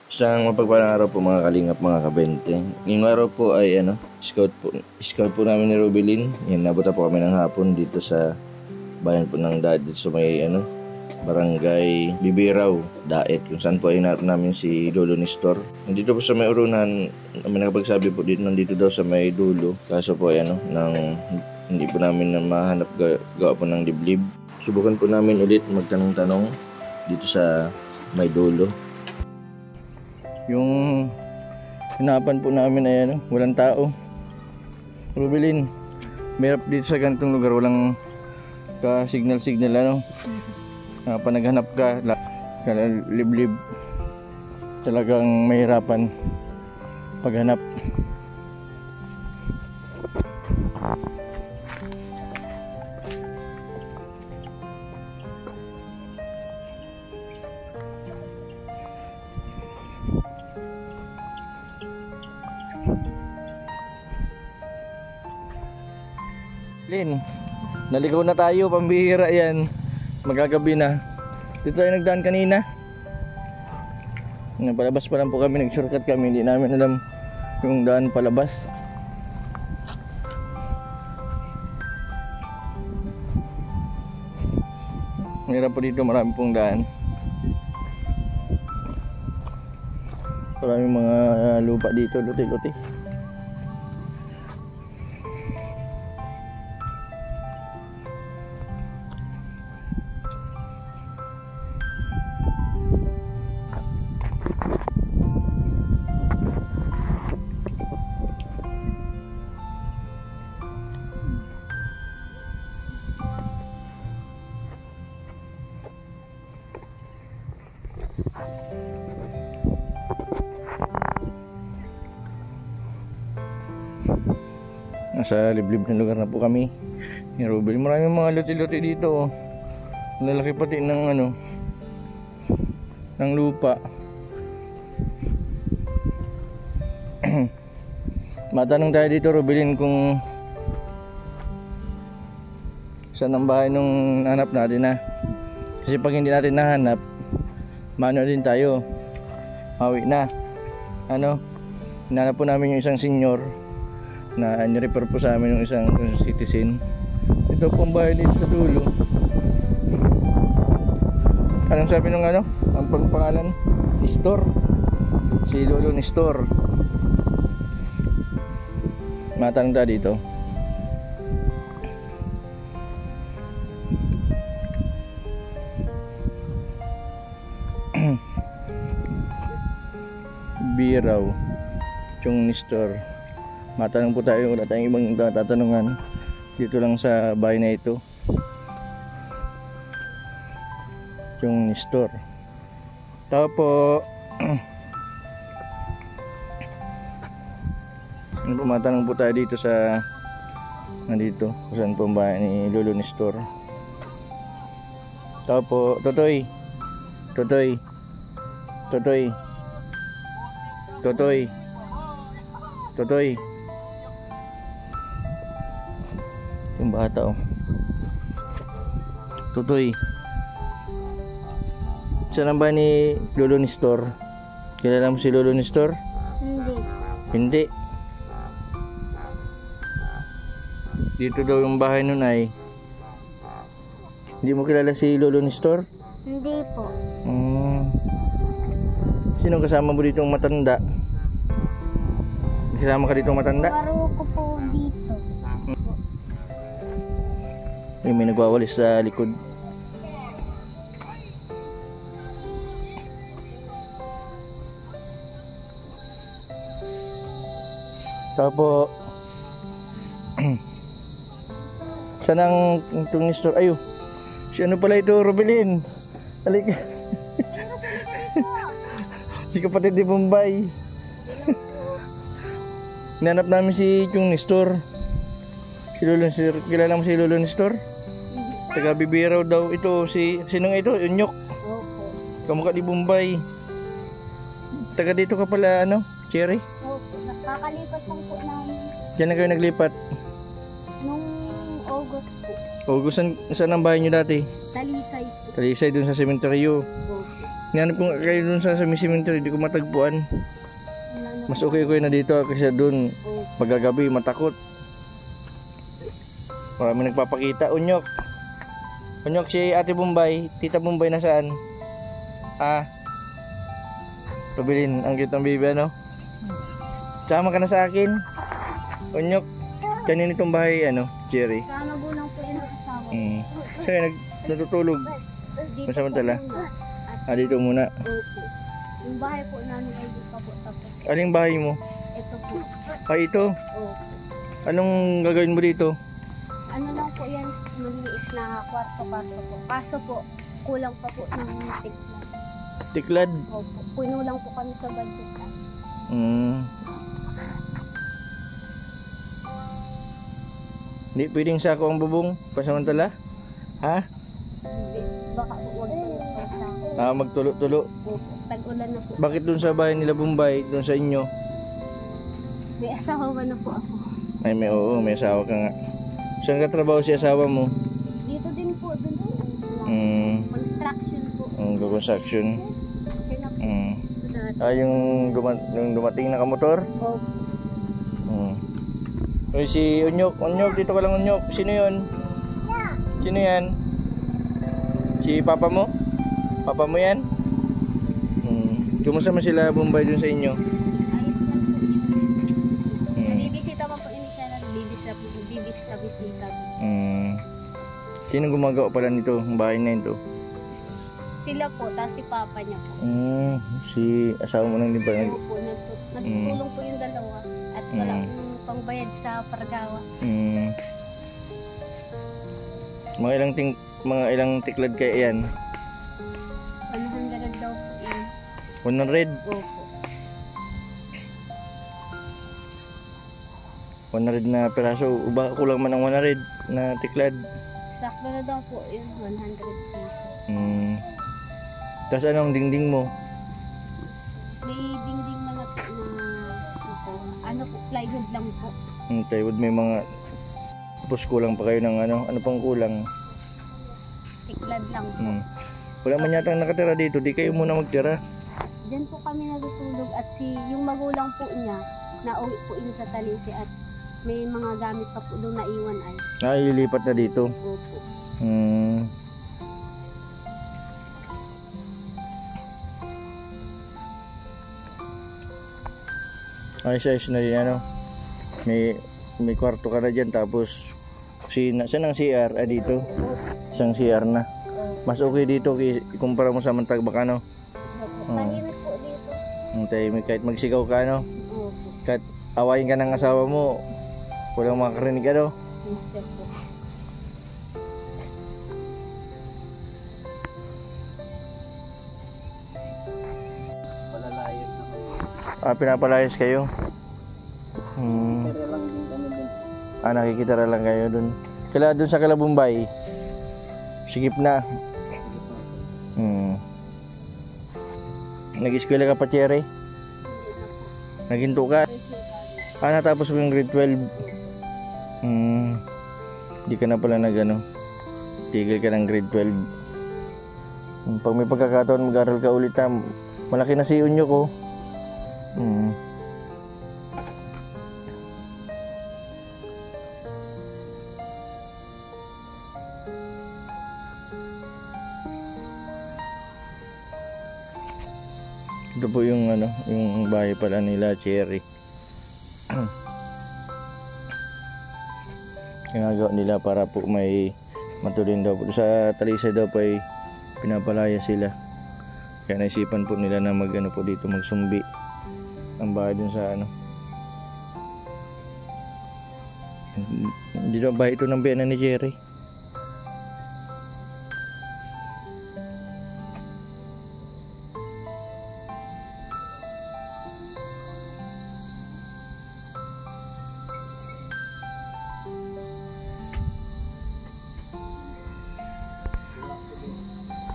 Isang mapagpalang araw po mga kalingap, mga kabente. Ngayong araw po ay scout po namin ni Rubilin. Yan, nabuta po kami ng hapon dito sa bayan po ng Daet, dito sa may barangay Bibiraw, Daet, kung saan po ay hinarap namin si Lolo Nestor. Nandito po sa may urunan, may nakapagsabi po dito, nandito daw sa may dulo. Kaso po ay hindi po namin na mahanap gawa po ng liblib. Subukan po namin ulit magtanong-tanong dito sa may dulo. Yung hinapan po namin ay walang tao. Rubilin, mayroon dito sa ganitong lugar, walang ka-signal, pa naghanap ka, liblib, talagang mahirapan paghanap. Lin, naligaw na tayo, pambihira yan. Magagabi na. Dito tayo nagdaan kanina. Palabas pa lang po kami, nag-shortcut kami. Hindi namin alam yung daan palabas. Mayroon po dito, marami pong daan. Maraming mga lupa dito, luti-luti. Nasa liblib na lugar na po kami ni Rubil. Maraming mga luti-luti dito. Lalaki pati ng ng lupa. Matanong tayo dito, Rubilin, kung saan ang bahay nung hanap natin kasi pag hindi natin nahanap, mano din tayo, hawi na. Hinanap po namin yung isang senior na ni-refer po sa amin yung isang citizen. Ito po ang bahay dito sa dulo. Anong sabi nung ang pangalan? Nestor. Si Lolo Nestor. Matanong tayo dito. Biraw, Chong Nestor. Matanong po tayo, wala tayong ibang tatanungan dito lang sa bahay na ito. Yung Nestor. Tao po. Matanong po tayo dito sa nandito, kung saan po ang bahay ni Lolo Nestor. Tao po, Totoy. Totoy. Totoy. Totoy. Totoy. Yung bata Totoy. Saan ang bahay ni Lolo Nestor? Kilala mo si Lolo Nestor? Hindi. Dito daw yung bahay nun ay. Hindi mo kilala si Lolo Nestor? Hindi po. Sino kasama mo dito ang matanda? Kasama ka dito ang matanda? Paro ko po dito. May nagwawalis sa likod. Tapo. Saan ang itong Nestor? Ayo. Si ano pala ito, Rubilin? Halika. Si kapatid ni Bombay. Hinanap namin si Chong Nestor. Si Lolo Nestor. Kilala mo si Lolo Nestor? Taga Bibiraw daw ito. Sino nga ito? Unyok. Opo. Kamukha ni Bombay. Taga dito ka pala, Cherry? Opo. Nakakalipat lang po namin. Diyan na kayo naglipat? Nung August po. August, saan ang bahay nyo dati? Talisay po. Talisay, dun sa sementeryo. Opo. Nanap ko nga kayo dun sa cemetery, di ko matagpuan. Wala na Mas okay ko na dito kasi dun po. pagkagabi matakot. Marami nagpapakita. Unyok. Unyok, si Ate Bombay, Tita Bombay nasaan? Ah. Rubilin, ang cute ng baby ano? Sama ka na sa akin. Unyok. Kanina itong bahay ano, Jerry. Sa magulang po yung asawa. Kaya natutulog. Dito Masamantala. po muna. At Ah, dito muna. opo. Yung bahay po namin ay di pa po tapos. Aling bahay mo? Ito po. Ay, ito. Opo. Anong gagawin mo dito? Ano lang po yan, maliit na kwarto-kwarto po. Kaso po, kulang pa po ng tikla. Tiklad. Opo. Puno lang po kami sa budget. Hindi pwedeng sako ang bubong pasamantala? Ha? Hindi. Baka po wag sa Ah, magtulo-tulo. Opo. Tag-ulan na po. Bakit dun sa bahay nila Bombay, dun sa inyo? May asawa na po ako. Ay, may asawa ka nga. Saan ka trabaho si asawa mo? Dito din po, dun po. Construction po. Construction. Okay na po. So that, Ah, yung dumating na kamotor? opo. Uy, si Unyok. Unyok, dito ka lang Unyok. Sino yun? Sino yan? Si papa mo? Papa mo yan? Kumusta man sila Bombay dun sa inyo? Ayos lang po. Nabibisita pa po ini siya. Bibisita. Sino gumagawa pala nito? Ang bahay na ito? Sila po, tapos si papa niya po. Si asawa mo nang di ba? Opo, nagtulong po yung dalawa. At wala pong pangbayad sa pargawa. Mga ilang tiklad kaya yan? 100 daw po yun. 100? Opo. 100 na peraso. O baka kulang man ang 100 na tiklad? Sakto na daw po yun, 100 pesos. Tapos anong dingding mo? May dingding na po ano po, plywood lang po. Plywood, may mga... Tapos kulang pa kayo ng ano? Ano pang kulang? Tiklad lang po. Wala man yata nakatira dito. Di kayo muna magtira. Diyan po kami natutulog at yung magulang po niya, nauwi po yun sa Talisi at may mga gamit pa po doon na iwan ay. Ah, ilipat na dito. Opo. Ayos na din ano. May kwarto ka na dyan. Tapos saan ang CR? Ah, dito. Isang CR na. Mas okay dito ikumpara mo sa Mantagbak ano. Tahimik po dito. Tahimik kahit magsigaw ka ano. Opo. Kahit awayin ka ng asawa mo, walang makakarinig ano. Mister po. Palalayas na kayo. Ah, pinapalayas kayo. Pero lang din kami dun. Ah, nakikitara lang kayo dun. Dun sa Kalabumbay. Sigip na. Sige po. Nag-eskwela ka pa, Cherry? Naghinto ka? Ah, natapos mo yung grade 12. Di ka na pala nag-ano. Tigil ka ng grade 12. Pag may pagkakataon mag-aral ka ulit ha. Malaki na si Unyo ko. Ito po yung ano, yung bahay pala nila Cherry. Ginagawa nila para po may matulin daw po. Sa Talisa daw po ay pinapalaya sila. Kaya naisipan po nila na mag-ano po dito, magsumbi ang bahay dun sa ano. Dito ang bahay ito ng biyanan ni Jerry.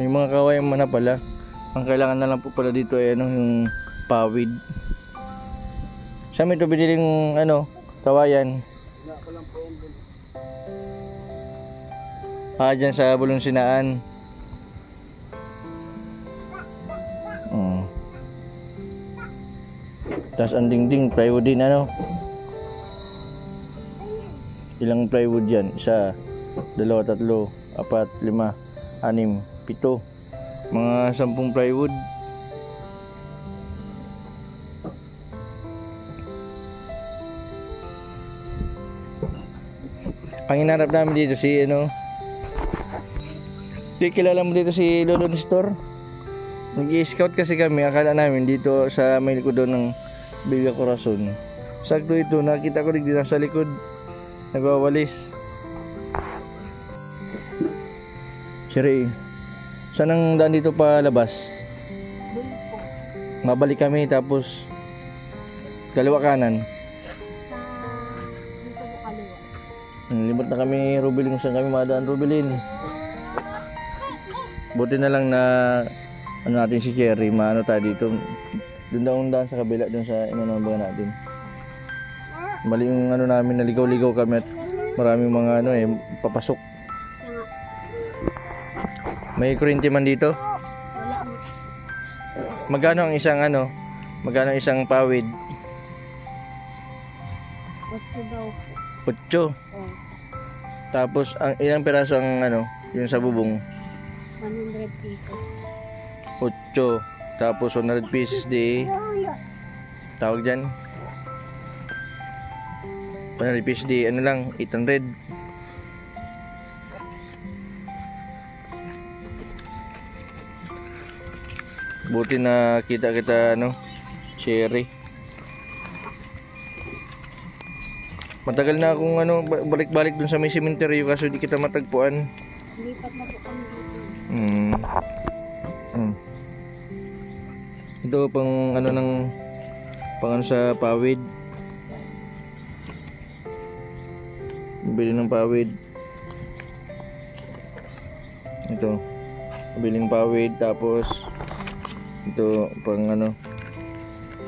May mga kawayan man na pala. Ang kailangan na lang po pala dito ay ano, yung pawid. Saan mo ito biniling ano, kawayan? Wala ko lang po yan dun. Ah, dyan sa Bulong Sinaan. Tapos ang dingding, plywood din ano. Ilang plywood yan? 1, 2, 3, 4, 5, 6, 7. Mga 10 plywood. Ang hinarap namin dito si ano. Kilala mo dito si Lolo Nestor? Nag-i-scout kasi kami, akala namin dito sa may likod doon ng Villa Corazon. Sakto ito, nakita ko dito sa likod, nagwawalis. Siri, saan ang daan dito pa labas? Doon po. Mabalik kami tapos kaliwa kanan. Dito po kaliwa. Limot na kami, Rubilin, kung saan kami madaan, Rubilin. Buti na lang na ano natin si Cherry, maano tayo dito. Doon daw ang daan sa kabila, doon sa inanambagan natin. Mali yung ano namin, naligaw-ligaw kami at maraming mga ano papasok. May kuryente man dito. Wala mo. Magkano ang isang ano? Magkano ang isang pawid? 8 daw po. 8. Oh, Tapos ang ilang piraso ang ano, yung sa bubong? 100 pesos. 8. Tapos 100 pieces di tawag dyan. 100 pieces di ano lang, 800. Buti na kita ano, Cherry. Matagal na akong ano, balik-balik dun sa may sementeryo kaso di kita matagpuan. Lipat na po kami dito. Ito pang ano pang ano sa pawid. Bili ng pawid. Ito. Biling pawid tapos ito pang ano,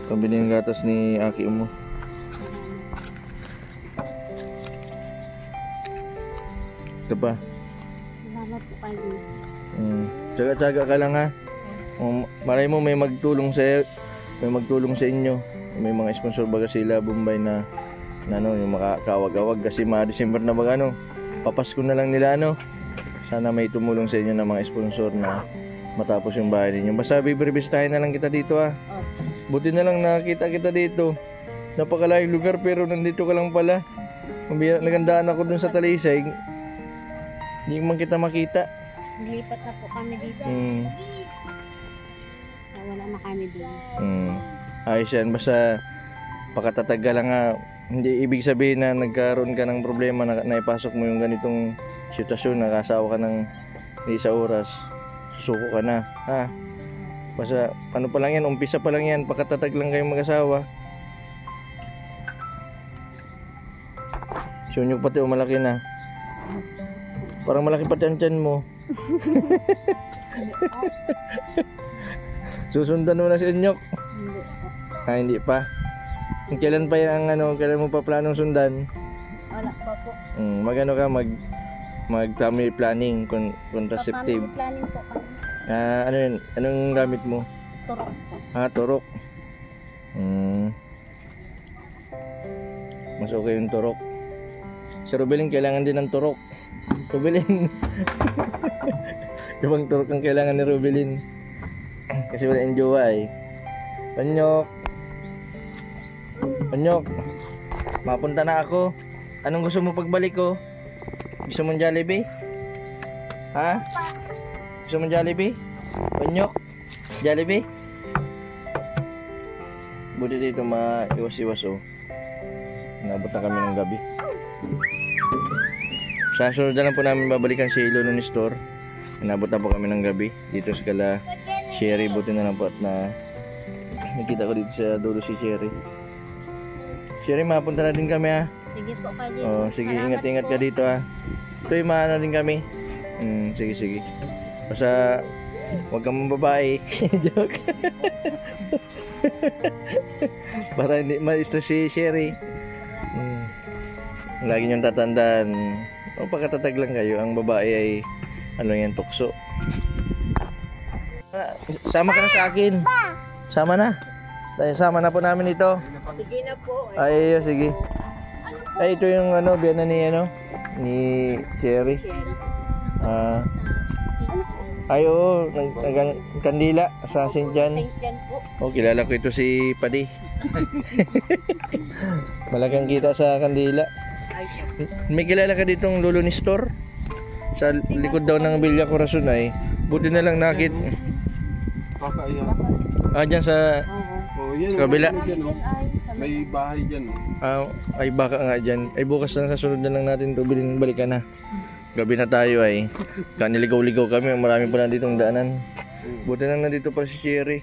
pambili ng gatas ni Aki mo. Ito pa. Salamat po kayo. Tsaga-tsaga ka lang ha. Malay mo may magtulong sa inyo. May mga sponsor baga sila Bombay na ano, yung makakawag-awag kasi December na baga ano. Papasko na lang nila ano. Sana may tumulong sa inyo ng mga sponsor na matapos yung bahay ninyo. Basta bibisitahin na lang kita dito ha. Buti na lang nakita kita dito. Napakalayong lugar pero nandito ka lang pala. Nagandaan ako dun sa Talisay. Hindi man kita makita. Lipat na po kami dito. Wala na kami doon. Ayos yan. Basta pakatatag ka lang ha. Hindi ibig sabihin na nagkaroon ka ng problema na naipasok mo yung ganitong sitwasyon. Nakasawa ka ng isang oras. Susuko ka na. Ha? Basta ano pa lang yan. Umpisa pa lang yan. Pakatatag lang kayong mag-asawa. Sunyog pati o malaki na. Parang malaki pati ang tiyan mo. Susundan mo na si Inyok. Hindi po. Hindi pa. Kailan pa yan ano, kailan mo pa planong sundan? Wala pa po. Magano ka mag family planning, contraceptive. Family planning po kami. Ano yun? Anong gamit mo? Turok po. Turok. Mas okay yung turok. Si Rubilin kailangan din ng turok. Rubilin. Ibang turok ang kailangan ni Rubilin. Kasi wala yung jowa eh. Panyok. Panyok. Mapunta na ako. Anong gusto mo pagbalik ko? Gusto mong Jollibee? Ha? Gusto mong Jollibee? Panyok? Jollibee? Buti dito maiwas-iwas oh. Nabot na kami ng gabi. Sa sunod na lang po namin babalikan si Lolo Nestor. Nabot na po kami ng gabi dito sa kala Cherry. Buti na lang po at nakita ko dito sa dulo si Cherry. Cherry, mapunta na din kami ha. Sige po kayo. Oh, sige, ingat-ingat ka dito ha. Ito'y maana din kami. Sige. Basta huwag kang mababae. Joke. Para hindi ma-stress si Cherry. Lagi niyong tatandaan. O pagkatatag lang kayo, ang babae ay ano yan, tukso. Sama ka na sa akin. Sama na. Dahil sama na po namin ito. Sige na po. Ay, sige. Ay, ito yung ano, biyana ni ano, ni Sherry. Ay, oo, kandila sa St. John. St. John po. Oh, kilala ko ito si Padi. Malaking kita sa kandila. May kilala ka ditong Lolo ni Store? Sa likod daw ng Villa Corazon ay. Buti na lang nakit. Baka yan. Dyan sa Oh, yan. kabila. Dyan, oh. May bahay dyan. Oh. Ay baka nga dyan. Ay bukas na sa sunod na lang natin ito balikan na. Gabi na tayo ay. Kaniligaw-ligaw kami. Marami pa na ditong daanan. Buti na nandito pa si Cherry.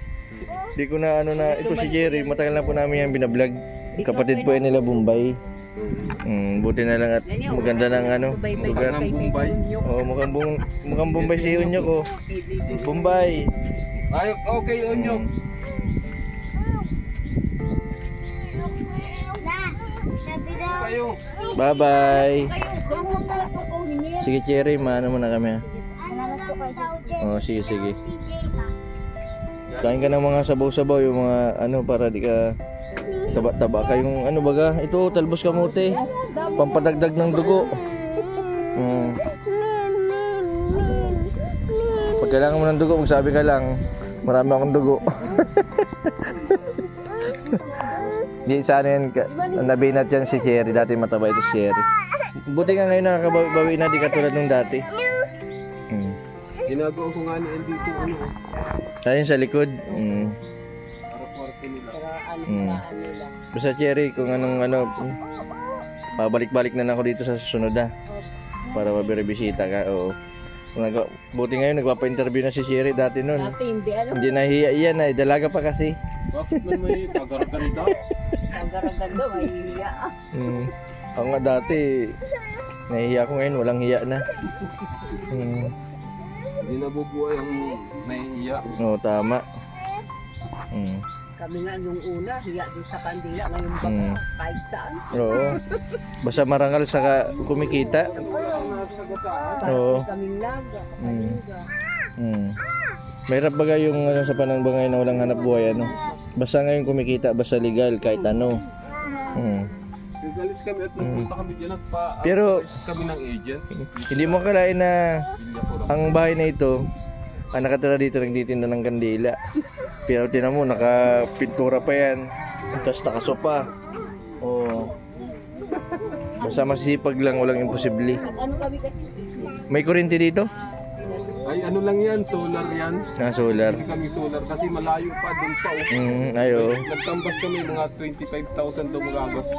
Di ko na ano na ito si Cherry. Matagal na po namin yan binablog. Kapatid po yan nila Bombay. Buti na lang at maganda ng ano lugar. Bombay. Oh, mukhang Bombay si Unyok ko. Bombay. Ay, okay, Onyok. Kayo. Bye-bye. Sige Cherry, maano muna kami. Oh, sige. Kain ka ng mga sabaw-sabaw, yung mga ano para di ka taba-taba ka yung ano baga. Ito, talbos kamote. Pampadagdag ng dugo. Pag kailangan mo ng dugo, magsabi ka lang. Marami akong dugo. Di sana yan, nabinat yan si Cherry. Dati mataba ito si Cherry. Buti nga ngayon nakakabawi na di katulad nung dati. Ginagawa ko nga na dito ano. Ayun sa likod. Para kwarto nila. Basta Cherry, kung anong ano, pabalik-balik na ako dito sa susunod para mabiribisita ka. Oo. Buti ngayon nagpapa-interview na si Cherry dati noon. Dati hindi ano. Hindi nahiya iyan ay dalaga pa kasi. Bakit man may tagaraganda? Tagaraganda, may hiya. Ako nga dati nahihiya ko ngayon, walang hiya na. Hindi nabubuhay ang nahihiya. Oo, tama. Kami nga nung una, hiya din sa kandila. Ngayon ba kahit saan? Oo. Basta marangal sa kumikita. Oo. Kaming laga. Mahirap baga yung ano, sa panahon ba ngayon na walang hanap buhay ano. Basta ngayon kumikita, basta legal kahit ano. Nagalis kami at nagpunta kami dyan Pero kami ng agent. hindi mo akalain na ang bahay na ito, ang nakatira dito nagtitinda ng kandila. Pero tinan mo, nakapintura pa yan. Tapos nakasopa. Oo. Basta masisipag lang, walang imposible. Ano kami kasi? May kuryente dito? Ay ano lang yan, solar yan. Solar. Hindi kami solar kasi malayo pa doon pa. Ayo. Nagtambas kami mga 25,000 daw magagastos.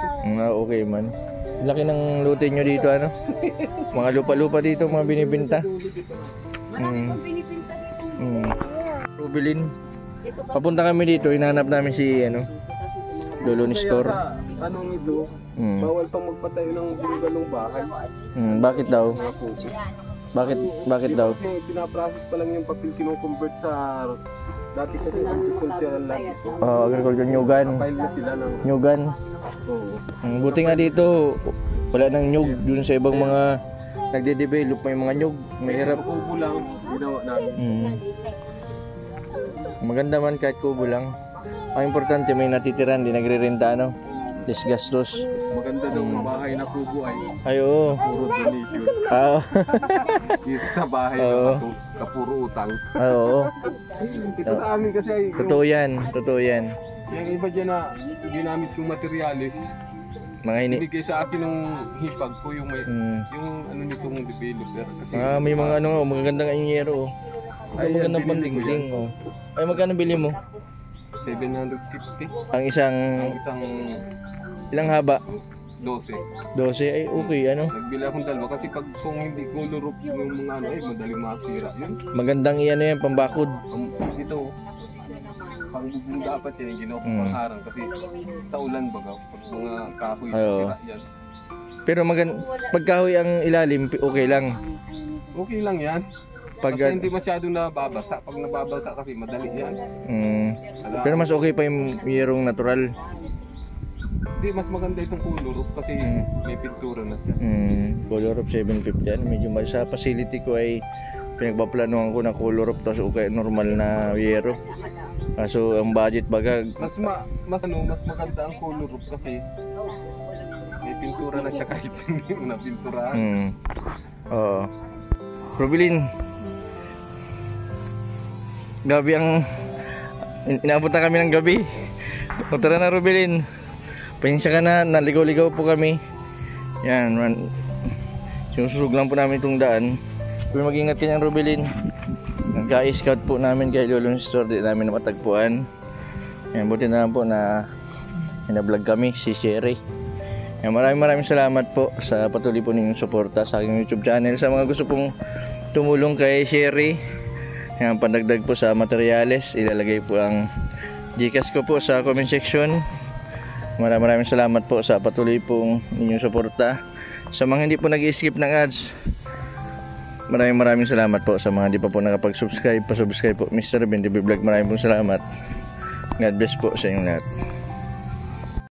Okay man. Laki ng lote nyo dito ano? Mga lupa-lupa dito, mga binibinta. Marami kong pinipinta dito. Rubilin. Papunta kami dito, hinahanap namin si ano, Lolo ni Store. Sa anong ito, bawal pang magpatayo ng bungalow bahay. Bakit daw? Bakit daw? Kasi pinaprocess pa lang yung papel kino-convert sa dati kasi agricultural land. Agriculture nyugan. File na sila ng Nyugan. Buti nga dito, wala nang nyug dun sa ibang mga nagde-develop may mga nyug. Mahirap. Kubo lang, ginawa namin. Maganda man kahit kubo lang. Ang importante may natitiran, di nagre-renta ano. Disgastos. Maganda ng bahay na kubo ay Oo. puro donation. Dito sa bahay na puro utang. Oo. Ito sa amin kasi ay Totoo yan. yung iba dyan na ginamit kong materialis. Mga Ibigay sa akin ng hipag ko yung may, yung ano nitong developer kasi may mga ano, magagandang anyero. Ay, magandang pandingding. Ay, magkano bili mo? 750 Ang isang ilang haba? 12. 12 ay okay ano. Nagbili akong dalawa kasi pag kung hindi color up yung mga ano ay madaling masira yun. Magandang iano yan, pambakod. Ito pang bubong dapat yan yung ginawa ko pangharang kasi sa ulan baga pag mga kahoy sira yan. Pero pag kahoy ang ilalim, okay lang. Okay lang yan. Pag Basta hindi masyadong nababasa. Pag nababasa kasi madali yan. Pero mas okay pa yung yerong natural. Hindi, mas maganda itong color up kasi may pintura na siya. Color of 750 yan. Medyo sa facility ko ay pinagpaplanuhan ko na color of tapos okay, normal na yero. Kaso ang budget baga, Mas maganda ang color roof kasi may pintura na siya kahit hindi mo na pinturahan. Oo. Rubilin. Gabi ang inaabot na kami ng gabi. O tara na Rubilin. Pasensya ka na, naligaw-ligaw po kami. Yan, sinususog lang po namin itong daan. Pero mag-ingat ka niyang Rubilin. Nagka-scout po namin kay Lolo Store, di namin na matagpuan. Yan, buti na lang po na vlog kami, si Sherry. Yan, maraming salamat po sa patuloy po ninyong suporta sa aking YouTube channel. Sa mga gusto pong tumulong kay Sherry, yan, pandagdag po sa materyales, ilalagay po ang Gcash ko po sa comment section. Maraming salamat po sa patuloy pong inyong suporta. Sa mga hindi po nag-skip ng ads, maraming salamat po. Sa mga hindi pa po nakapag-subscribe, pa-subscribe po Mr. Ben TV Vlog. Maraming salamat. God bless po sa inyong lahat.